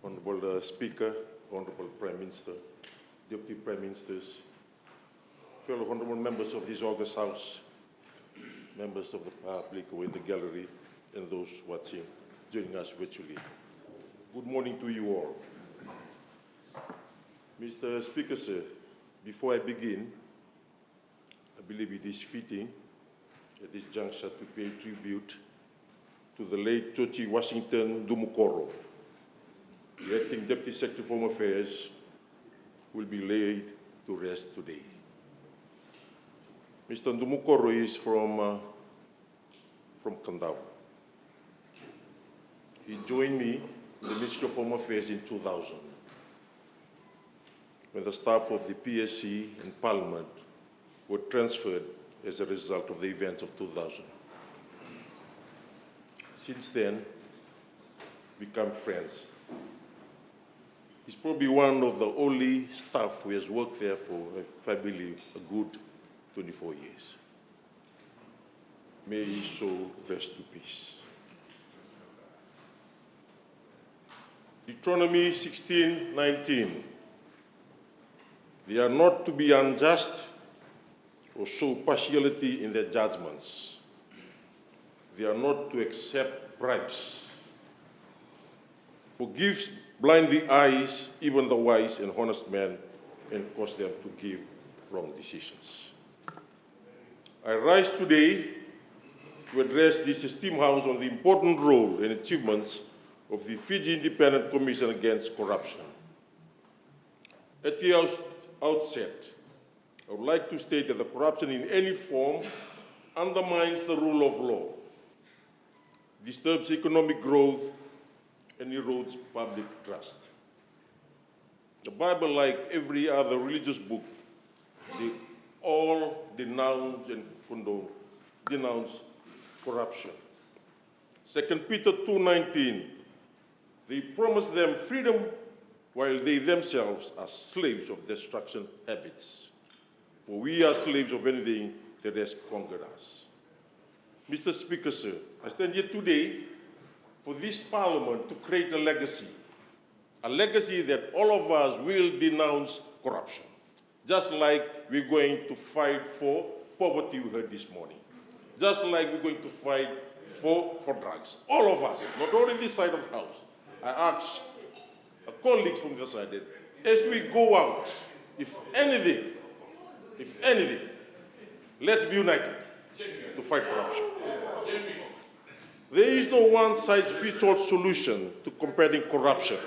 Honorable Speaker, Honorable Prime Minister, Deputy Prime Ministers, fellow honorable members of this August House, members of the public who are in the gallery, and those watching, joining us virtually. Good morning to you all. Mr. Speaker, sir, before I begin, I believe it is fitting at this juncture to pay tribute to the late Chochi Washington Dumukoro. The acting Deputy Secretary for Home Affairs will be laid to rest today. Mr. Dumukoro is from Kandau. He joined me in the Ministry of Home Affairs in 2000, when the staff of the PSC and Parliament were transferred as a result of the events of 2000. Since then, become friends. He's probably one of the only staff who has worked there for, if I believe, a good 24 years. May his soul rest to peace. Deuteronomy 16:19. They are not to be unjust or show partiality in their judgments. They are not to accept bribes. Who gives blind the eyes, even the wise and honest men, and cause them to give wrong decisions. I rise today to address this esteemed House on the important role and achievements of the Fiji Independent Commission Against Corruption. At the outset, I would like to state that the corruption in any form undermines the rule of law, disturbs economic growth, and erodes public trust. The Bible, like every other religious book, they all denounce and denounce corruption. 2 Peter 2:19, they promise them freedom while they themselves are slaves of destruction habits. For we are slaves of anything that has conquered us. Mr. Speaker, sir, I stand here today for this Parliament to create a legacy that all of us will denounce corruption, just like we're going to fight for poverty, we heard this morning, just like we're going to fight for drugs. All of us, not only this side of the House. I ask colleagues from the side that as we go out, if anything, let's be united to fight corruption. There is no one-size-fits-all solution to combating corruption.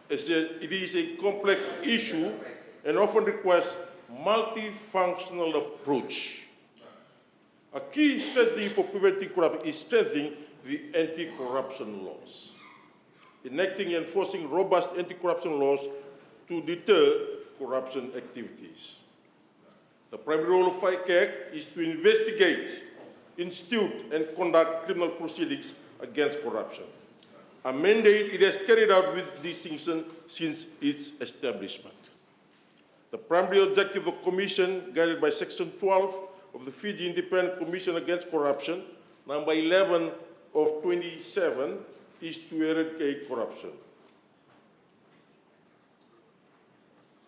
It is a complex issue and often requires multifunctional approach. A key strategy for preventing corruption is strengthening the anti-corruption laws, enacting and enforcing robust anti-corruption laws to deter corruption activities. The primary role of FICAC is to investigate, institute, and conduct criminal proceedings against corruption, a mandate it has carried out with distinction since its establishment. The primary objective of the Commission, guided by Section 12 of the Fiji Independent Commission Against Corruption, number 11 of 27, is to eradicate corruption.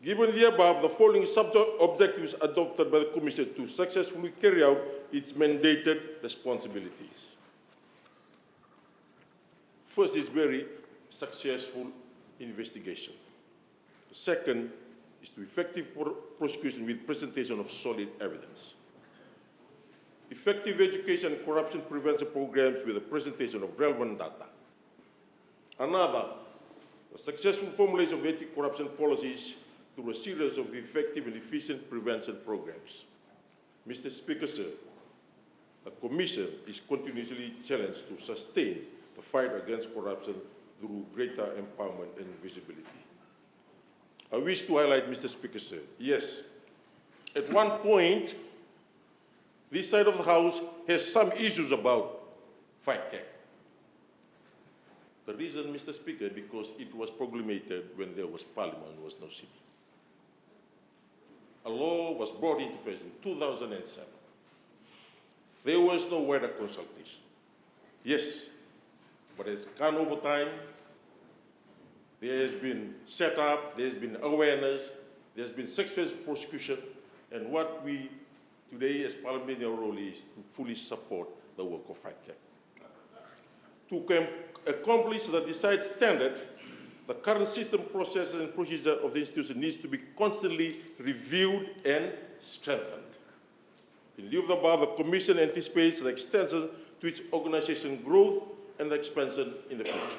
Given the above, the following objectives adopted by the Commission to successfully carry out its mandated responsibilities. First is very successful investigation. The second is to effective prosecution with presentation of solid evidence. Effective education and corruption prevention programs with the presentation of relevant data. Another, the successful formulation of anti-corruption policies through a series of effective and efficient prevention programs. Mr. Speaker, sir, the Commission is continuously challenged to sustain the fight against corruption through greater empowerment and visibility. I wish to highlight, Mr. Speaker, sir, yes, at one point, this side of the House has some issues about FICAC. The reason, Mr. Speaker, because it was proclamated when there was Parliament, there was no city. A law was brought into force in 2007. There was no wider consultation. Yes, but it's gone over time. there has been setup, there has been awareness, there has been successful prosecution, and what we today as parliamentary role is to fully support the work of FICAC. To accomplish the desired standard, the current system, processes, and procedure of the institution needs to be constantly reviewed and strengthened. In lieu of the above, the Commission anticipates the extension to its organization growth and the expansion in the future.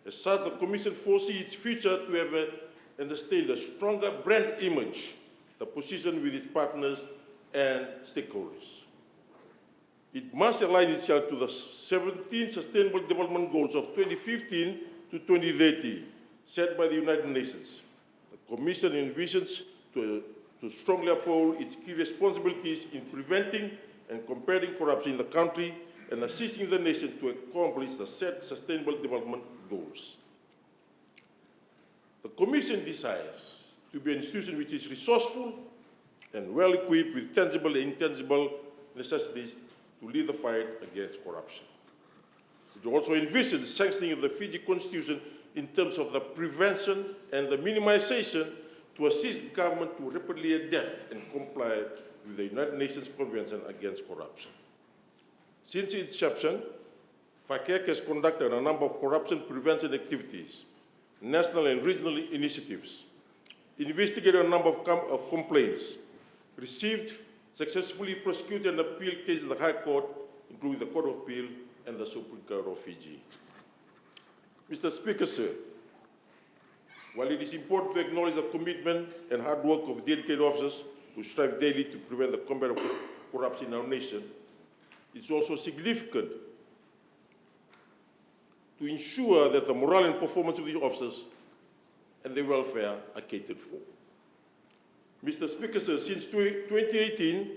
As such, the Commission foresees its future to have and sustain a stronger brand image, the position with its partners and stakeholders. It must align itself to the 17 Sustainable Development Goals of 2015 to 2030 set by the United Nations. The Commission envisions to strongly uphold its key responsibilities in preventing and combating corruption in the country and assisting the nation to accomplish the set Sustainable Development Goals. The Commission desires to be an institution which is resourceful and well equipped with tangible and intangible necessities to lead the fight against corruption. It also envisions strengthening of the Fiji Constitution in terms of the prevention and the minimization to assist government to rapidly adapt and comply with the United Nations Convention Against Corruption. Since its inception, FICAC has conducted a number of corruption prevention activities, national and regional initiatives, investigated a number of complaints, received, successfully prosecuted and appealed cases in the High Court, including the Court of Appeal and the Supreme Court of Fiji. Mr. Speaker, sir, while it is important to acknowledge the commitment and hard work of dedicated officers who strive daily to prevent the combat of corruption in our nation, it's also significant to ensure that the morale and performance of these officers and their welfare are catered for. Mr. Speaker, sir, since 2018,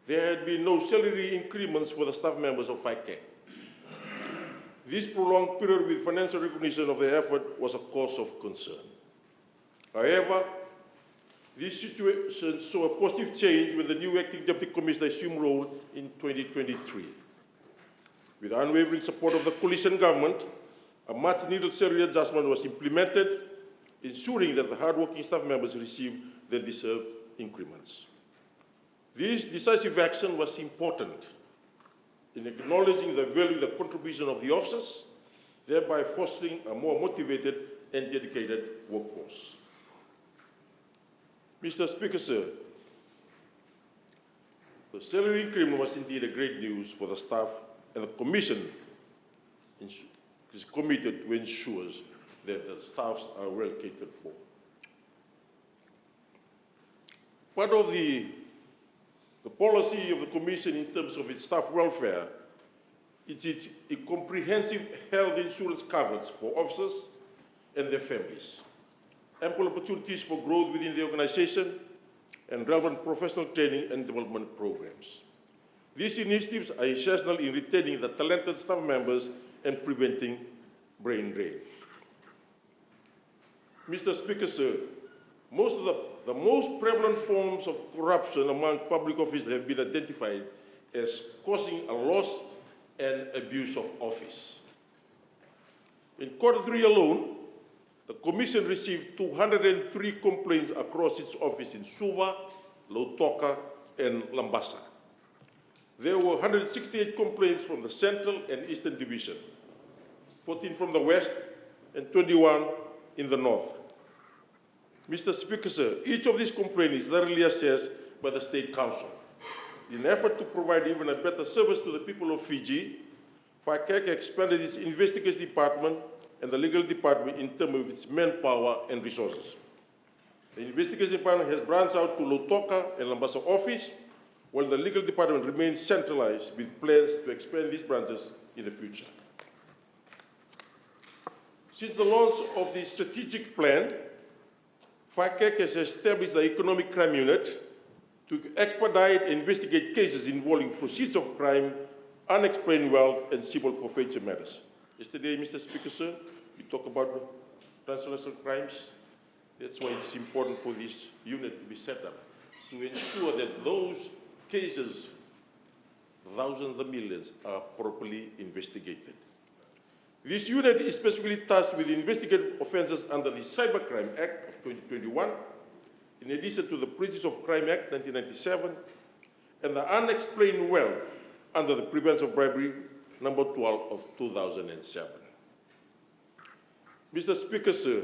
there had been no salary increments for the staff members of FICAC. This prolonged period with financial recognition of their effort was a cause of concern. However, this situation saw a positive change when the new acting deputy commissioner assumed role in 2023. With unwavering support of the coalition government, a much-needed salary adjustment was implemented, ensuring that the hard-working staff members received their deserved increments. This decisive action was important in acknowledging the value of the contribution of the officers, thereby fostering a more motivated and dedicated workforce. Mr. Speaker, sir, the salary increment was indeed a great news for the staff, and the Commission is committed to ensure that the staffs are well catered for. Part of the policy of the Commission in terms of its staff welfare is a comprehensive health insurance coverage for officers and their families, ample opportunities for growth within the organization, and relevant professional training and development programs. These initiatives are essential in retaining the talented staff members and preventing brain drain. Mr. Speaker, sir, the most prevalent forms of corruption among public officials have been identified as causing a loss and abuse of office. In Q3 alone, the Commission received 203 complaints across its office in Suva, Lautoka, and Lambasa. There were 168 complaints from the Central and Eastern Division, 14 from the West, and 21 in the North. Mr. Speaker, sir, each of these complaints is thoroughly assessed by the State Council. In an effort to provide even a better service to the people of Fiji, FICAC expanded its investigation department and the legal department in terms of its manpower and resources. The investigation department has branched out to Lautoka and Lambasa office, while the legal department remains centralized with plans to expand these branches in the future. Since the launch of the strategic plan, FICAC has established the Economic Crime Unit to expedite and investigate cases involving proceeds of crime, unexplained wealth, and civil forfeiture matters. Yesterday, Mr. Speaker, sir, we talked about transnational crimes. That's why it's important for this unit to be set up, to ensure that those cases, thousands of millions, are properly investigated. This unit is specifically tasked with investigative offences under the Cybercrime Act of 2021, in addition to the Prevention of Crime Act 1997, and the Unexplained Wealth under the Prevention of Bribery number 12 of 2007. Mr. Speaker, sir,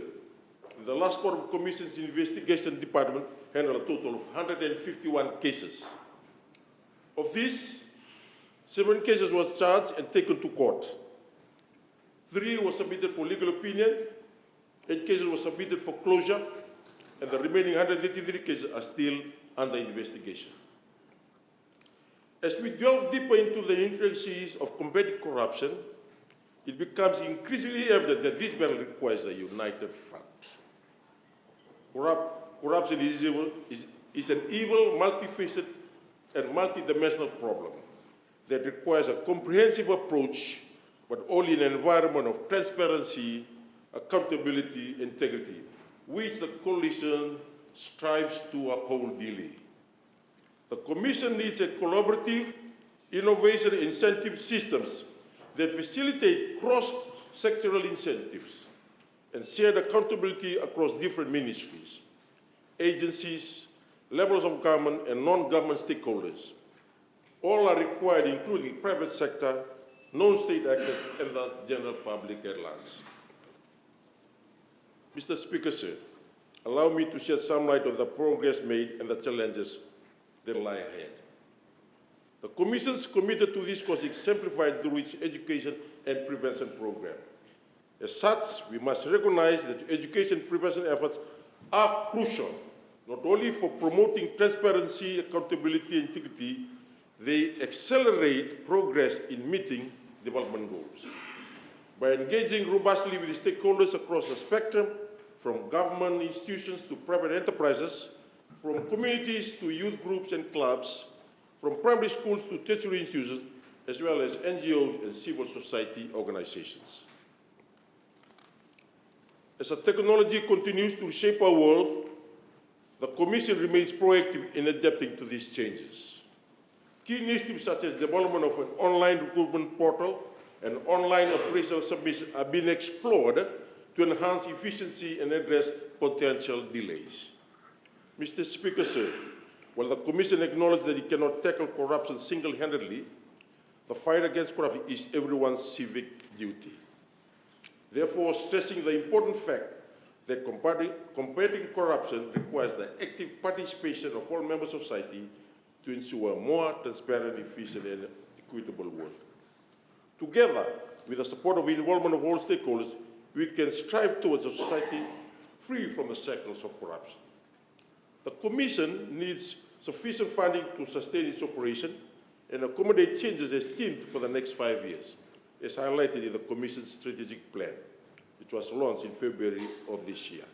the last Court of Commission's Investigation Department handled a total of 151 cases. Of these, 7 cases were charged and taken to court. 3 were submitted for legal opinion, 8 cases were submitted for closure, and the remaining 133 cases are still under investigation. As we delve deeper into the intricacies of combating corruption, it becomes increasingly evident that this battle requires a united front. Corruption is an evil, multifaceted, and multidimensional problem that requires a comprehensive approach, but only in an environment of transparency, accountability, integrity, which the Coalition strives to uphold daily. The Commission needs a collaborative, innovation incentive systems that facilitate cross-sectoral incentives and shared accountability across different ministries, agencies, levels of government, and non-government stakeholders. All are required, including private sector, non-state actors, and the general public at large. Mr. Speaker, sir, allow me to shed some light on the progress made and the challenges that lie ahead. The Commission is committed to this cause exemplified through its education and prevention program. As such, we must recognize that education and prevention efforts are crucial, not only for promoting transparency, accountability, and integrity, they accelerate progress in meeting development goals. By engaging robustly with the stakeholders across the spectrum, from government institutions to private enterprises, from communities to youth groups and clubs, from primary schools to tertiary institutions, as well as NGOs and civil society organizations. As the technology continues to shape our world, the Commission remains proactive in adapting to these changes. Key initiatives such as development of an online recruitment portal and online operational submission are being explored to enhance efficiency and address potential delays. Mr. Speaker, sir, while the Commission acknowledges that it cannot tackle corruption single-handedly, the fight against corruption is everyone's civic duty. Therefore, stressing the important fact that combating corruption requires the active participation of all members of society to ensure a more transparent, efficient, and equitable world. Together, with the support of the involvement of all stakeholders, we can strive towards a society free from the shackles of corruption. The Commission needs sufficient funding to sustain its operation and accommodate changes esteemed for the next 5 years, as highlighted in the Commission's strategic plan, which was launched in February of this year.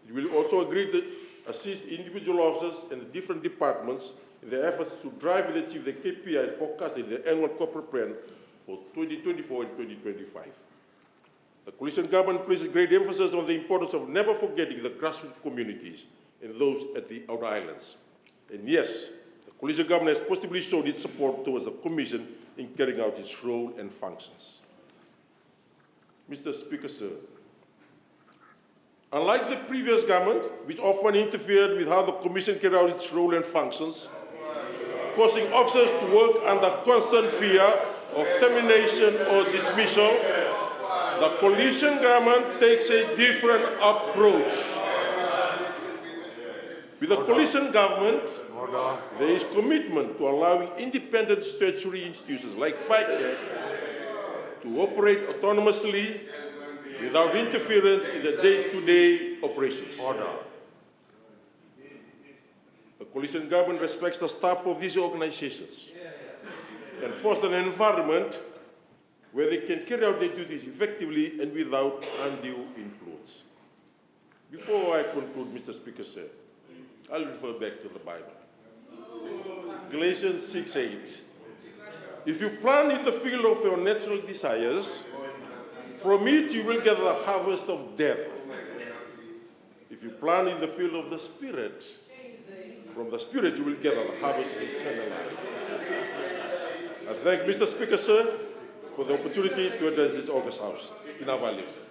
It will also agree to assist individual officers and the different departments in their efforts to drive and achieve the KPIs forecasted in the annual corporate plan for 2024 and 2025. The coalition government places great emphasis on the importance of never forgetting the grassroots communities and those at the outer islands. And yes, the coalition government has positively shown its support towards the Commission in carrying out its role and functions. Mr. Speaker, sir, unlike the previous government, which often interfered with how the Commission carried out its role and functions, causing officers to work under constant fear of termination or dismissal, the coalition government takes a different approach. With the coalition government, there is commitment to allowing independent statutory institutions like FICAC to operate autonomously without interference in the day-to-day operations. The coalition government respects the staff of these organizations and fosters an environment where they can carry out their duties effectively and without undue influence. Before I conclude, Mr. Speaker, sir, I'll refer back to the Bible. Galatians 6:8. If you plant in the field of your natural desires, from it you will gather the harvest of death. If you plant in the field of the Spirit, from the Spirit you will gather the harvest of eternal life. I thank Mr. Speaker, sir, for the opportunity to address this August House in our life.